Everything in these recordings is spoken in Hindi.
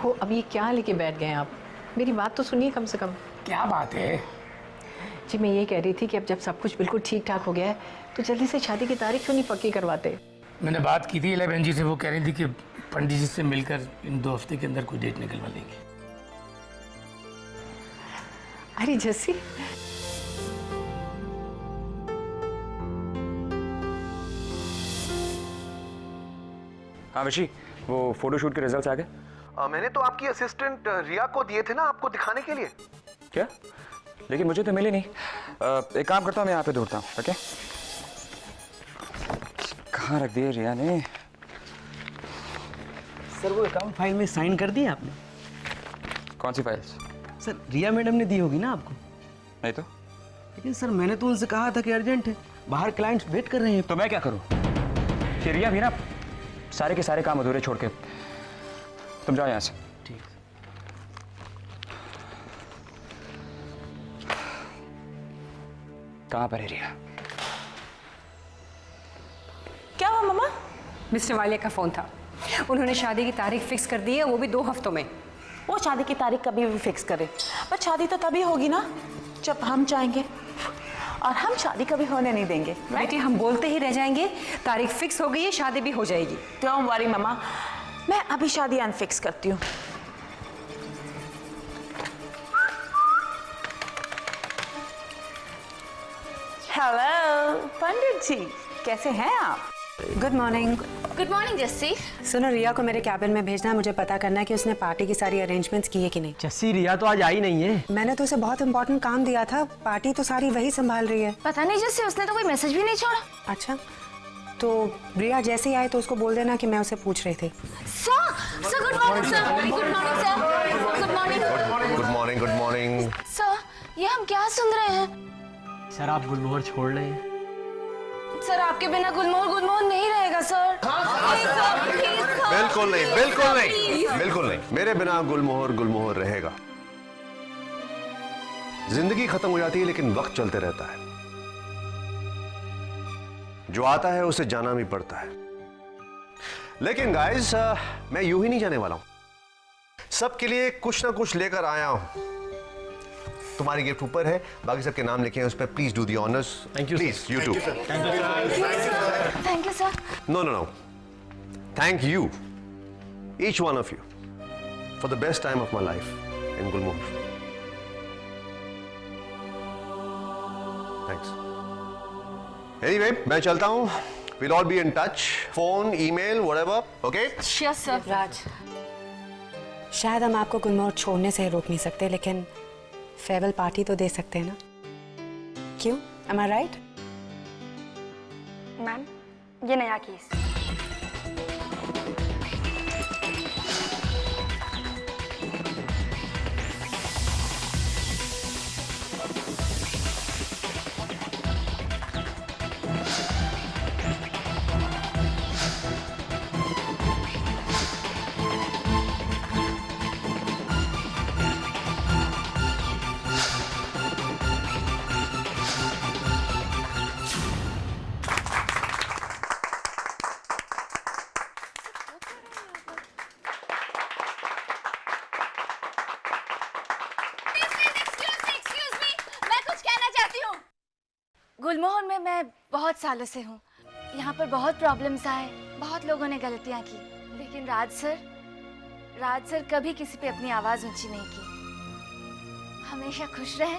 ओहो, अब ये क्या लेके बैठ गए आप? मेरी बात तो सुनिए कम से कम। क्या बात है? जी मैं ये कह रही थी कि अब जब सब कुछ बिल्कुल ठीक ठाक हो गया है तो जल्दी से शादी की तारीख क्यों नहीं पक्की करवाते? मैंने बात की थी बहन जी से, वो कह रही थी कि पंडित जी से मिलकर इन 2 हफ्ते के अंदर कोई डेट निकलवा लेंगे। अरे जैसी हाँ वशी, वो फोटोशूट के रिजल्ट्स आ गए? मैंने तो आपकी असिस्टेंट रिया को दिए थे ना आपको दिखाने के लिए। क्या? लेकिन मुझे तो मिले नहीं। एक काम करता हूँ, मैं यहाँ पे ढूंढता हूँ। ओके, कहाँ रख दिए रिया ने? सर वो अकाउंट फाइल में साइन कर दिए आपने? कौन सी फाइल्स? सर रिया मैडम ने दी होगी ना आपको? नहीं तो। लेकिन सर मैंने तो उनसे कहा था कि अर्जेंट है, बाहर क्लाइंट्स वेट कर रहे हैं। तो मैं क्या करूँ? कि रिया भी ना सारे के सारे काम अधूरे छोड़ के, तुम जाओ यहाँ से। ठीक। कहाँ पर है रिया? क्या हुआ मम्मा? मिस्टर वालिया का फोन था, उन्होंने शादी की तारीख फिक्स कर दी है, वो भी 2 हफ्तों में। वो शादी की तारीख कभी भी फिक्स करे, पर शादी तो तभी होगी ना जब हम चाहेंगे, और हम शादी कभी होने नहीं देंगे। बेटी हम बोलते ही रह जाएंगे, तारीख फिक्स हो गई है, शादी भी हो जाएगी। डोंट वरी मम्मा, मैं अभी शादी अनफिक्स करती हूँ। हेलो पंडित जी, कैसे हैं आप? Good morning. Good morning Jassi. सुनो, रिया को मेरे कैबिन में भेजना है, मुझे पता करना है कि उसने पार्टी की सारी अरेंजमेंट्स की है कि नहीं। जस्सी रिया तो आज आई नहीं है। मैंने तो उसे बहुत इंपॉर्टेंट काम दिया था, पार्टी तो सारी वही संभाल रही है। पता नहीं जस्सी, उसने तो कोई मैसेज भी नहीं छोड़ा। अच्छा, तो रिया जैसे ही आए तो उसको बोल देना कि मैं उसे पूछ रही थी। Sir good morning sir. Good morning sir. Good morning. Good morning, good morning. Sir ये हम क्या सुन रहे हैं? सर आप गुलमोहर छोड़ रहे हैं? सर आपके बिना गुलमोहर नहीं रहेगा सर। बिल्कुल नहीं, बिल्कुल नहीं, बिल्कुल नहीं। मेरे बिना गुलमोहर रहेगा। जिंदगी खत्म हो जाती है लेकिन वक्त चलते रहता है। जो आता है उसे जाना भी पड़ता है। लेकिन गाइस, मैं यूं ही नहीं जाने वाला हूं। सबके लिए कुछ ना कुछ लेकर आया हूं। तुम्हारी गिफ्ट ऊपर है, बाकी सबके नाम लिखे हैं उस पर। Please do the honours. Thank you please, you too. Thank you sir. No, no, no. Thank you, each one of you, for the best time of my life in Gulmohar. Thanks. Anyway, मैं चलता हूँ. We'll all be in touch. Phone, email, whatever. Okay? Yes sir. Raj, शायद हम आपको गुलमोहर छोड़ने से रोक नहीं सकते, लेकिन फेयरवेल पार्टी तो दे सकते हैं ना? क्यों? Am I right? मैम ये नया केस। गुलमोहर में मैं बहुत सालों से हूँ। यहाँ पर बहुत प्रॉब्लम्स आए, बहुत लोगों ने गलतियाँ की, लेकिन राज सर कभी किसी पे अपनी आवाज ऊंची नहीं की। हमेशा खुश रहे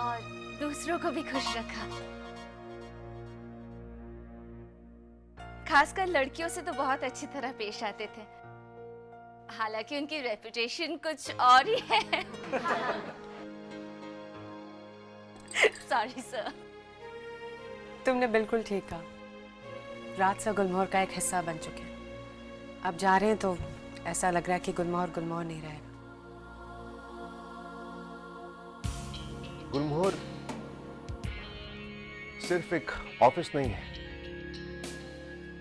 और दूसरों को भी खुश रखा। खासकर लड़कियों से तो बहुत अच्छी तरह पेश आते थे। हालांकि उनकी रेपुटेशन कुछ और ही है। Sorry sir. तुमने बिल्कुल ठीक कहा। राज सर गुलमोहर का एक हिस्सा बन चुके हैं। अब जा रहे हैं तो ऐसा लग रहा है कि गुलमोहर नहीं रहेगा। गुलमोहर सिर्फ एक ऑफिस नहीं है,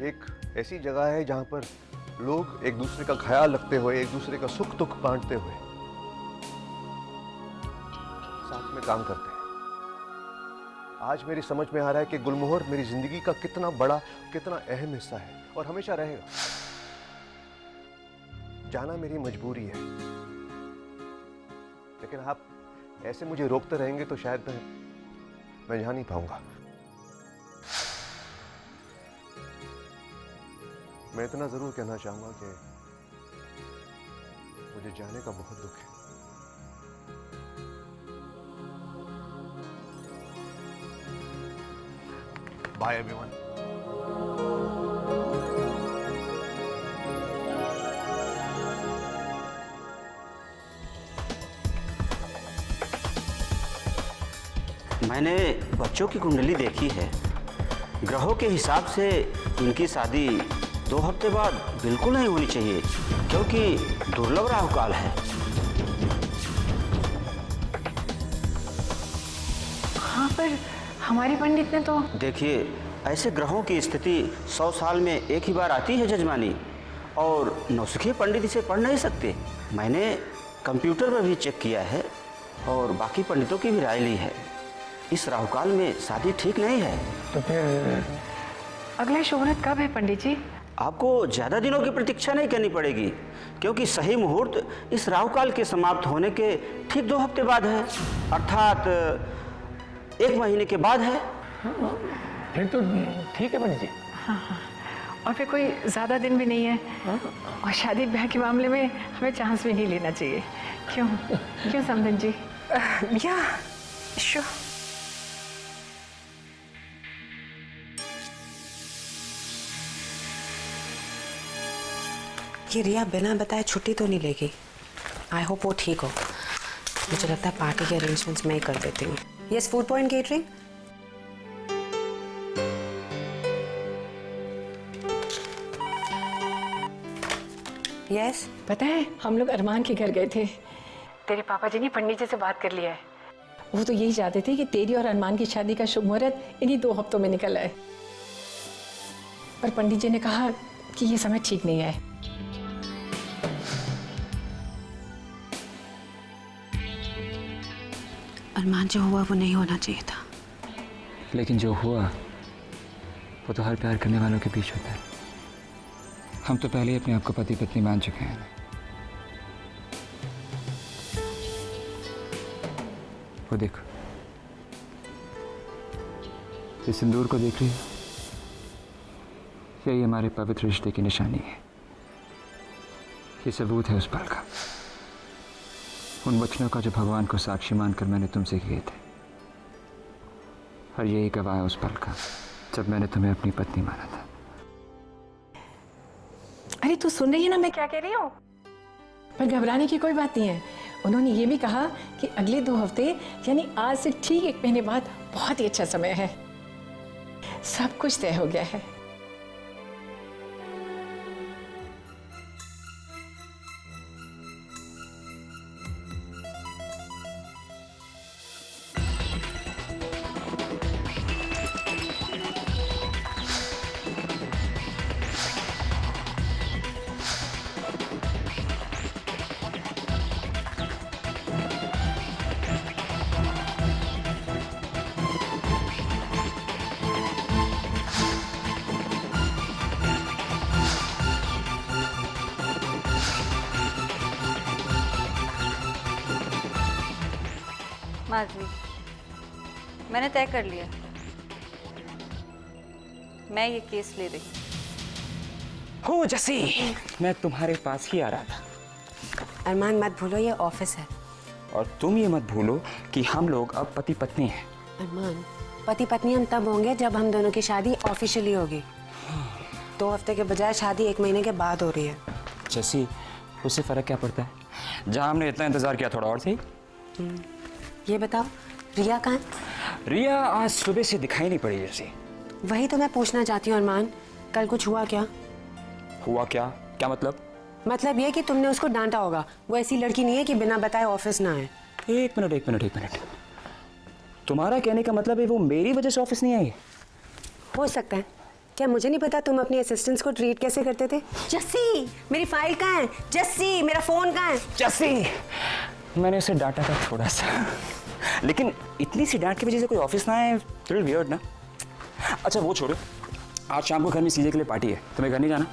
एक ऐसी जगह है जहां पर लोग एक दूसरे का ख्याल रखते हुए, एक दूसरे का सुख दुख बांटते हुए साथ में काम करते हैं। आज मेरी समझ में आ रहा है कि गुलमोहर मेरी जिंदगी का कितना बड़ा, कितना अहम हिस्सा है और हमेशा रहेगा। जाना मेरी मजबूरी है, लेकिन आप ऐसे मुझे रोकते रहेंगे तो शायद मैं जा नहीं पाऊंगा। मैं इतना जरूर कहना चाहूंगा कि मुझे जाने का बहुत दुख है। Bye everyone. मैंने बच्चों की कुंडली देखी है। ग्रहों के हिसाब से इनकी शादी 2 हफ्ते बाद बिल्कुल नहीं होनी चाहिए, क्योंकि दुर्लभ राहु काल है। हाँ, पर हमारे पंडित ने तो देखिए, ऐसे ग्रहों की स्थिति 100 साल में एक ही बार आती है जजमानी, और नौसिखिए पंडित इसे पढ़ नहीं सकते। मैंने कंप्यूटर पर भी चेक किया है और बाकी पंडितों की भी राय ली है। इस राहुकाल में शादी ठीक नहीं है। तो फिर अगला शुभ मुहूर्त कब है पंडित जी? आपको ज़्यादा दिनों की प्रतीक्षा नहीं करनी पड़ेगी, क्योंकि सही मुहूर्त इस राहुकाल के समाप्त होने के ठीक 2 हफ्ते बाद है, अर्थात 1 महीने के बाद है। फिर तो ठीक है पंडित जी। और फिर कोई ज़्यादा दिन भी नहीं है, और शादी ब्याह के मामले में हमें चांस भी नहीं लेना चाहिए। क्यों समधन जी? या श्योर। ये रिया बिना बताए छुट्टी तो नहीं लेगी। आई होप वो ठीक हो। मुझे लगता है पार्टी के अरेंजमेंट्स मैं ही कर देती हूँ। Yes, food point catering. Yes, पता है, हम लोग अरमान के घर गए थे। तेरे पापा जी ने पंडित जी से बात कर लिया है। वो तो यही चाहते थे कि तेरी और अरमान की शादी का शुभ मुहूर्त इन्हीं 2 हफ्तों में निकल आए, पर पंडित जी ने कहा कि ये समय ठीक नहीं है। अरमान जो हुआ वो नहीं होना चाहिए था। लेकिन जो हुआ वो तो हर प्यार करने वालों के बीच होता है। हम तो पहले ही अपने आप को पति पत्नी मान चुके हैं। वो देखो, इस सिंदूर को देख रही हो? यही हमारे पवित्र रिश्ते की निशानी है। ये सबूत है उस पल का, उन वचनों का जो भगवान को साक्षी मानकर मैंने तुमसे किए थे, और यही गवाह है उस पल का जब मैंने तुम्हें अपनी पत्नी माना था। अरे तू सुन रही है ना मैं क्या कह रही हूँ? पर घबराने की कोई बात नहीं है। उन्होंने ये भी कहा कि अगले 2 हफ्ते यानी आज से ठीक 1 महीने बाद बहुत ही अच्छा समय है। सब कुछ तय हो गया है। माधवी, मैंने तय कर लिया, मैं ये केस ले रही। हो जसी, मैं तुम्हारे पास ही आ रहा था। अरमान मत भूलो ये ऑफिस है। और तुम ये मत भूलो कि हम लोग अब पति पत्नी हैं। अरमान, पति पत्नी हम तब होंगे जब हम दोनों की शादी ऑफिशियली होगी। 2 हफ्ते के बजाय शादी 1 महीने के बाद हो रही है। जसी, उससे फर्क क्या पड़ता है? जहाँ हमने इतना इंतजार किया, थोड़ा और सही। ये बताओ, रिया कहाँ है? रिया आज सुबह से दिखाई नहीं पड़ी जैसे। वही तो मैं पूछना चाहती हूँ अरमान, कल कुछ हुआ क्या? हुआ क्या? क्या मतलब? मतलब ये कि तुमने उसको डांटा होगा। वो ऐसी लड़की नहीं है कि बिना बताए ऑफिस ना आए। एक मिनट। तुम्हारा कहने का मतलब है वो मेरी वजह से ऑफिस नहीं आई? हो सकता है। क्या मुझे नहीं पता तुम अपनी असिस्टेंट्स को ट्रीट कैसे करते थे? जस्सी, मेरी फाइल कहाँ है? जस्सी, मेरा फोन कहाँ है? जस्सी, मैंने उसे डांटा था थोड़ा सा, लेकिन इतनी सी डांट की वजह से कोई ऑफिस ना आए, थोड़ा वियर्ड ना। अच्छा वो छोड़ो, आज शाम को घर में सीजे के लिए पार्टी है, तुम्हें घर नहीं जाना?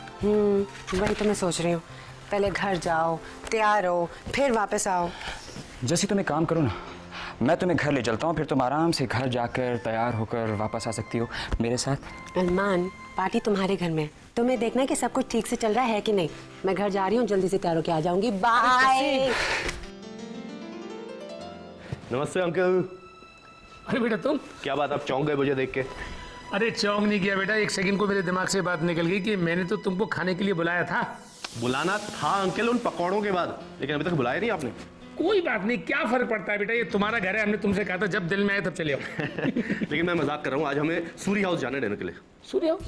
वही तो मैं सोच रही हूँ। पहले घर जाओ, तैयार हो, फिर वापस आओ। जैसे तुम एक काम करो ना, मैं तुम्हें घर ले चलता हूँ, फिर तुम आराम से घर जाकर तैयार होकर वापस आ सकती हो मेरे साथ। अरमान, पार्टी तुम्हारे घर में है, तुम्हें देखना है कि सब कुछ ठीक से चल रहा है कि नहीं। मैं घर जा रही हूँ, जल्दी से तैयार होके आ जाऊंगी। बाय। नमस्ते अंकल। अरे बेटा तुम, क्या बात, आप चौंक गए मुझे देख के? अरे चौंक नहीं किया बेटा, एक सेकंड को मेरे दिमाग से बात निकल गई कि मैंने तो तुमको खाने के लिए बुलाया था। बुलाना था अंकल उन पकौड़ों के बाद, लेकिन अभी तक बुलाया नहीं आपने। कोई बात नहीं, क्या फर्क पड़ता है बेटा, ये तुम्हारा घर है, हमने तुमसे कहा था जब दिल में आए तब चले आओ। लेकिन मैं मजाक कर रहा हूँ, आज हमें सूरी हाउस जाने देने के लिए। सूर्य आओ।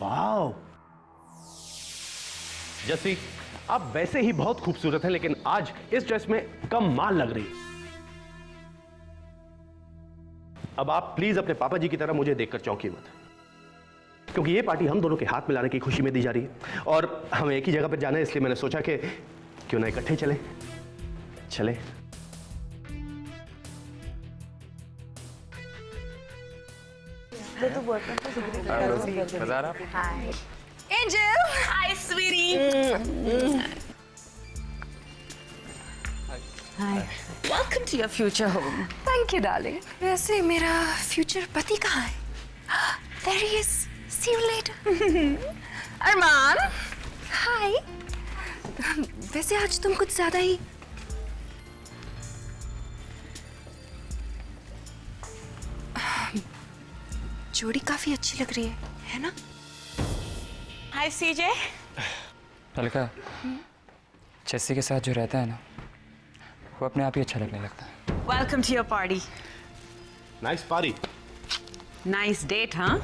वाह जैसी, आप वैसे ही बहुत खूबसूरत हैं, लेकिन आज इस ड्रेस में कम माल लग रही है। अब आप प्लीज अपने पापा जी की तरह मुझे देखकर चौंकी मत, क्योंकि ये पार्टी हम दोनों के हाथ मिलाने की खुशी में दी जा रही है और हमें एक ही जगह पर जाना है, इसलिए मैंने सोचा कि क्यों ना इकट्ठे चले। Angel, hi sweetie. Hi, welcome to your future home. Thank you darling. वैसे मेरा फ्यूचर पति कहाँ है? There he is. See you later. अरमान, हाय। वैसे आज तुम कुछ ज्यादा ही जोड़ी काफी अच्छी लग रही है ना? हाय सीजे। अलका, जैसी के साथ जो रहता है ना, वो अपने आप ही अच्छा लगने लगता है। Welcome to your party. Nice party. Nice date, हाँ?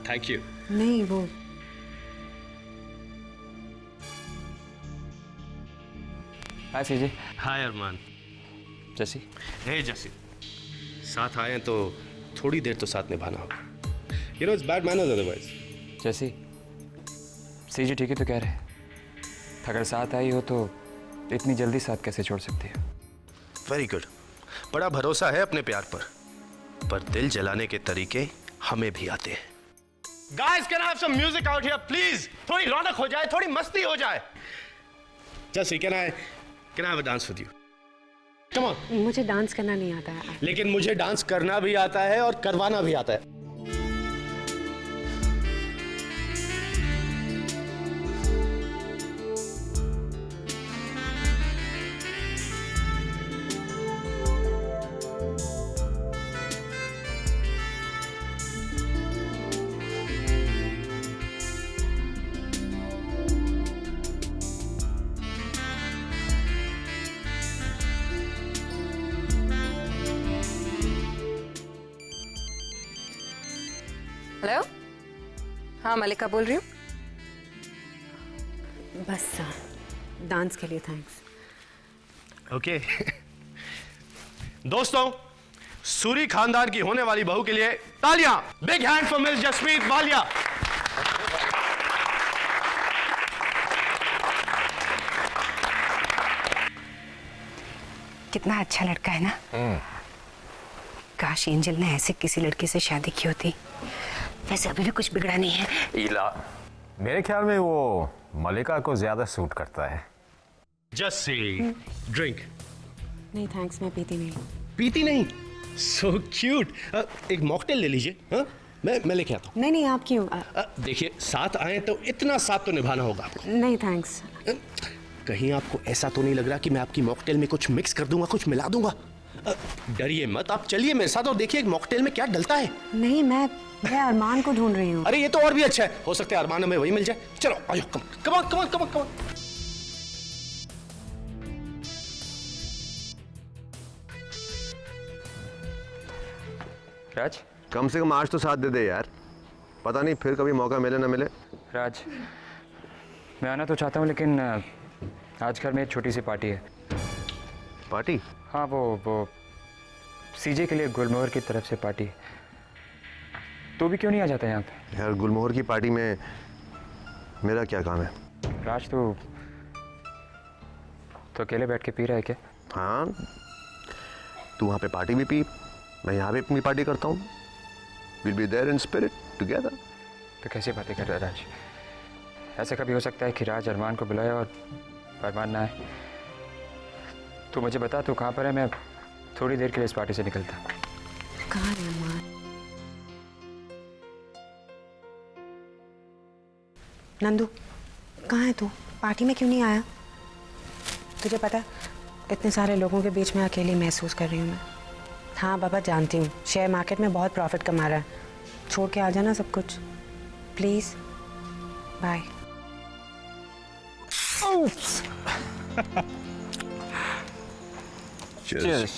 Thank you. नहीं, वो हाय सीजी। हाय अरमान। जैसी। हे जैसी, साथ आए हैं तो थोड़ी देर तो साथ निभाना होगा। You know it's bad manners otherwise. जैसी, सीजी ठीक है तो कह रहे, अगर साथ आई हो तो इतनी जल्दी साथ कैसे छोड़ सकती है? वेरी गुड, बड़ा भरोसा है अपने प्यार पर दिल जलाने के तरीके हमें भी आते हैं। Guys, can I have some music out here, please? थोड़ी रौनक हो जाए, थोड़ी मस्ती हो जाए। Jesse, can I have a dance with you? Come on. मुझे डांस करना नहीं आता है। लेकिन मुझे डांस करना भी आता है और करवाना भी आता है। हेलो, हाँ मलिका बोल रही हूँ। बस डांस के लिए थैंक्स। ओके। दोस्तों, सूरी खानदान की होने वाली बहू के लिए तालियां। Big hand for miss Jasmeet Walia. कितना अच्छा लड़का है ना? काश एंजल ने ऐसे किसी लड़के से शादी की होती। वैसे अभी भी कुछ बिगड़ा नहीं है। इला, मेरे ख्याल में वो मलिका को ज्यादा सूट करता है। जस्सी, ड्रिंक। नहीं थैंक्स, मैं पीती नहीं। पीती नहीं? So cute. एक मॉकटेल ले लीजिए। हाँ, मैं लेके आता हूँ। नहीं आप क्यों? देखिए, साथ आए तो इतना साथ तो निभाना होगा आपको। नहीं थैंक्स। कहीं आपको ऐसा तो नहीं लग रहा कि मैं आपकी मॉकटेल में कुछ मिक्स कर दूंगा, कुछ मिला दूंगा? डरिए मत, आप चलिए मेरे साथ और देखिए एक मॉकटेल में क्या डलता है। नहीं, मैं अरमान को ढूंढ रही हूँ। अरे ये तो और भी अच्छा है, हो सकता है अरमान हमें वही मिल जाए। चलो आयो, कम ऑन। राज, कम से कम आज तो साथ दे दे यार, पता नहीं फिर कभी मौका मिले ना मिले। राज, मैं आना तो चाहता हूँ, लेकिन आज घर में एक छोटी सी पार्टी है। पार्टी? हाँ, वो सीजे के लिए गुलमोहर की तरफ से पार्टी। तो भी क्यों नहीं आ जाता यहाँ पे? यार, गुलमोहर की पार्टी में मेरा क्या काम है? राज, तो अकेले बैठ के पी रहा है क्या? हाँ, तू वहाँ पे पार्टी भी पी, मैं यहाँ पे अपनी पार्टी करता हूँ। We'll be there in spirit together. तो कैसी बातें कर रहा है राज? ऐसा कभी हो सकता है कि राज अरमान को बुलाए और अरमान ना आए? तू मुझे बता, तू कहाँ पर है? मैं थोड़ी देर के लिए इस पार्टी से निकलता। कहाँ है अरमान? नंदू, कहाँ है तू? पार्टी में क्यों नहीं आया? तुझे पता, इतने सारे लोगों के बीच में अकेली महसूस कर रही हूँ मैं। हाँ बाबा, जानती हूँ शेयर मार्केट में बहुत प्रॉफिट कमा रहा है। छोड़ के आ जाना सब कुछ, प्लीज। बाय। Cheers.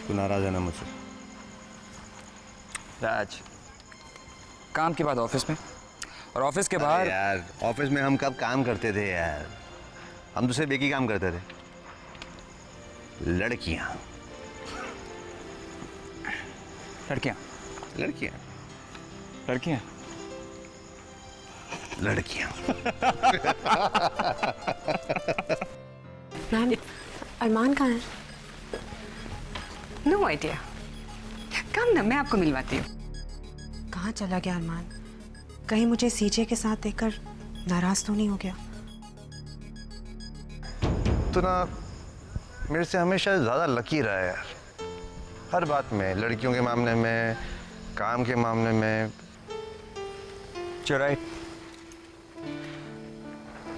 तू नाराज है ना मुझसे? राज, काम के बाद ऑफिस में, और ऑफिस के बाहर। यार ऑफिस में हम कब काम करते थे यार? हम तो सिर्फ एक ही काम करते थे, लड़कियां। लड़कियां लड़कियां लड़कियां लड़कियां। मैम, अरमान कहाँ है? No idea. कम ना, मैं आपको मिलवाती हूँ। कहाँ चला गया अरमान? कहीं मुझे सीजे के साथ देखकर नाराज तो नहीं हो गया? तो ना मेरे से हमेशा ज़्यादा लकी रहा है यार, हर बात में, लड़कियों के मामले में, काम के मामले में। राइट,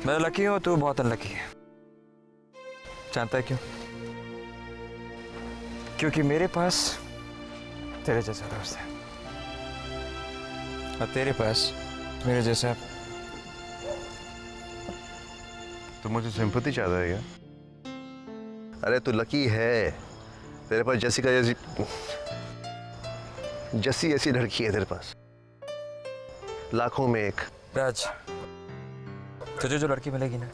मैं लकी हूँ, तू बहुत अनलकी है। जानता है क्यों? क्योंकि मेरे पास तेरे जैसा दोस्त है, और तेरे पास मेरे जैसा। तू मुझे सिंपैथी चाहता है क्या? अरे तू लकी है, तेरे पास जैसी ऐसी लड़की है तेरे पास, लाखों में एक। राज, तुझे जो लड़की मिलेगी ना,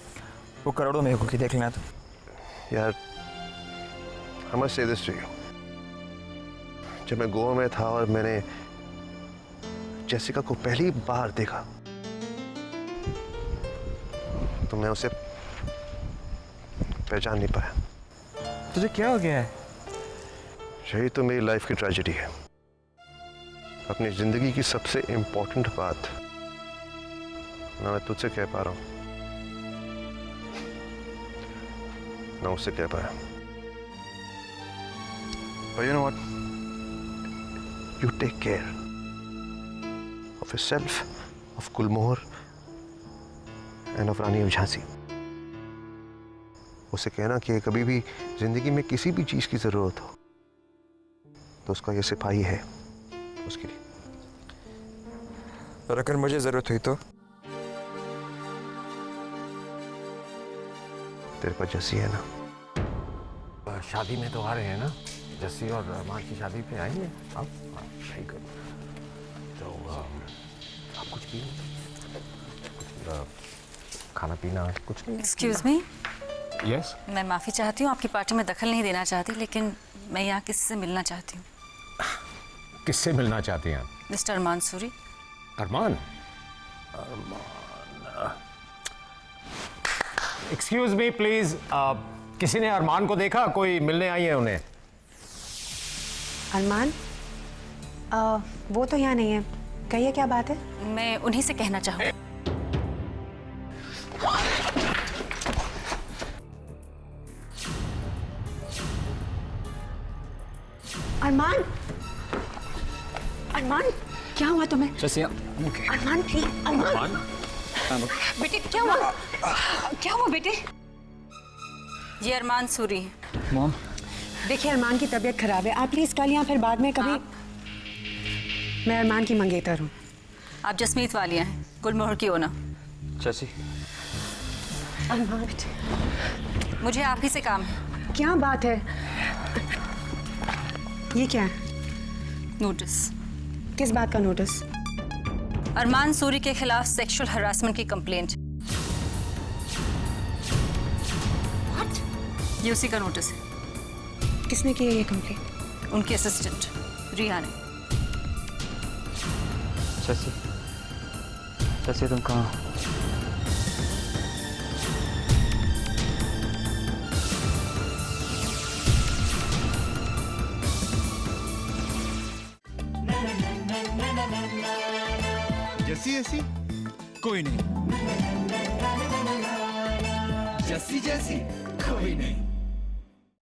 वो करोड़ों में होगी, देख लेना। तो यार I must say this to you, जब मैं गोवा में था और मैंने जेसिका को पहली बार देखा, तो मैं उसे पहचान नहीं पाया। तुझे क्या हो गया है? यही तो मेरी लाइफ की ट्रेजेडी है। अपनी जिंदगी की सबसे इंपॉर्टेंट बात ना मैं तुझसे कह पा रहा हूं, ना उससे कह पाया। But you know what? You take care of yourself, of Gulmohar, and of Rani of Jhansi. उसे कहना कि कभी भी जिंदगी में किसी भी चीज की जरूरत हो तो उसका ये सिपाही है उसके लिए। और अगर मुझे जरूरत हुई तो? तेरे पास जस्सी है ना? शादी में तो आ रहे हैं ना, जस्सी और अरमान की शादी पे आएंगे आप? Very good. तो आप कुछ पिए, खाना पीना कुछ नहीं? Excuse me. यस। मैं माफ़ी चाहती हूँ, आपकी पार्टी में दखल नहीं देना चाहती, लेकिन मैं यहाँ किसी से मिलना चाहती हूँ। किससे मिलना चाहती हैं आप? Mister Armaan Suri. Armaan? Excuse me please, किसी ने अरमान को देखा? कोई मिलने आई है उन्हें? अरमान? वो तो यहाँ नहीं है, कहिए क्या बात है? मैं उन्हीं से कहना चाहूँ। अरमान, अरमान, क्या हुआ तुम्हें? ओके। अरमान प्लीज, अरमान। बेटे क्या हुआ? क्या हुआ बेटे? ये अरमान सूरी है। मॉम, देखिए अरमान की तबीयत खराब है, आप प्लीज कल या फिर बाद में कभी। मैं अरमान की मंगेतर हूँ। आप जसमीत वालिया हैं, गुलमोहर की ओनर। जस्सी। अरमान, मुझे आप ही से काम है। क्या बात है? ये क्या है? नोटिस। किस बात का नोटिस? अरमान सूरी के खिलाफ सेक्सुअल हरासमेंट की कंप्लेंट। ये उसी का नोटिस है। किसने किया ये कंप्लेंट? उनकी असिस्टेंट रिया ने। जस्सी, जस्सी तुम कहाँ? जैसी ऐसी कोई नहीं, जैसी जैसी कोई नहीं।